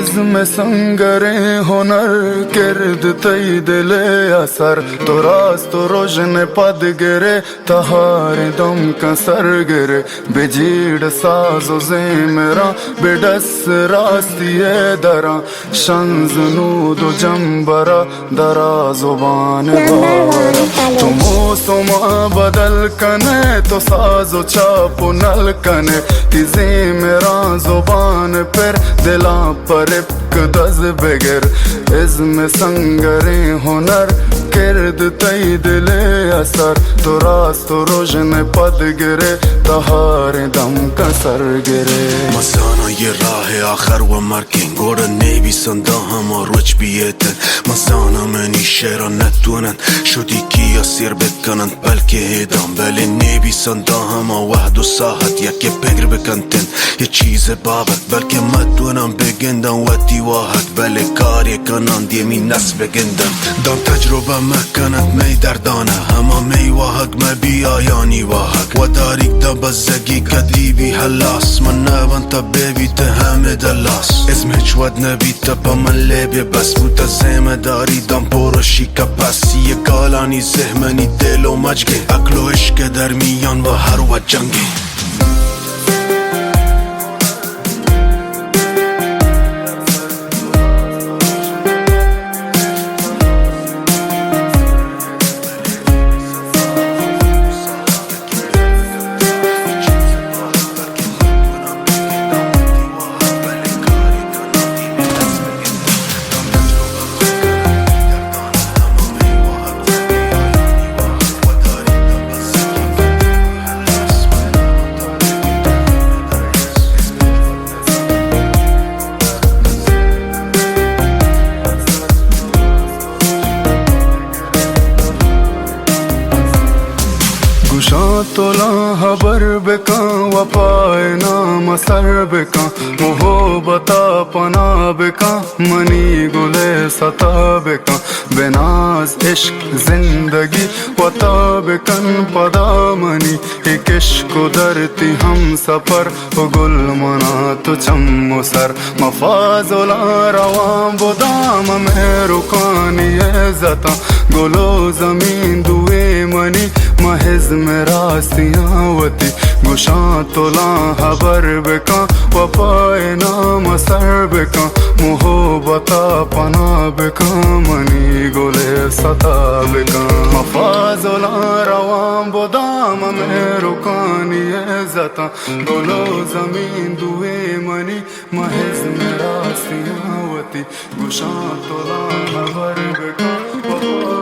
इज़्म संगरे हुनर किर्द तई दिले असर तो रास्त रोजने पद गिरे तहार दम का सर गिरे बिजीड़ साजो ज़ेमरा बिडस रास्तिये दरा शंज नूद जंबरा दरा जुबान बावरा तुमो सुमा बदल कने तो साजो चापो नल कने तिजे मेरा जुबान पर दिला पर दज बगैर इज़्म संगरे हुनर किर्द तई दिले असर तो रास्त रोजन पद गिरे तहार दम का सर गिरे مسانا یه راه آخر و مرکین گوره نویسن دا همه روچ بیتن مسانا منی شعرا نتونن شدی کیا سیر بکنن بلکه هیدان بله نویسن دا همه وحد و ساحت یکی بگر بکنتن یه چیز بابت بلکه مدونن بگندن و دیواحت بله کاری کنن دیمی نس بگندن دان تجربه مکنن می دردانه همه می واحد ما بیایانی واحد و داریک دا بزگی کدی بی حلاس من نبان تا ببی همه دلاس اسم هیچ ود نبی تا با من لبی بس متزم داری دام پروشی کپاسی یه گالانی زهمنی دل و مجگه عقل و عشق در میان و هر و جنگی तोला हबर बेका वफाए नाम सर बेका मोहो बता पना बेका मनी गुले सता बेका बेनाज इश्क जिंदगी वता बेकन पदा मनी एक इश्क दरती हम सफर गुल मना तो चम सर मफाजुला रवां बुदाम में रुकानी जता गुलो जमीन दुए मनी महज में रास्तियावती गुशा तोला हबर बेका वफाए नाम सर बेका मोहब्बता पना बेका मनी गोले सता बेका मफाजुला रवां बुदाम में रुकानी जता गोलो जमीन दुए मनी महज में रास्तियावती गुशा तोला हबर बेका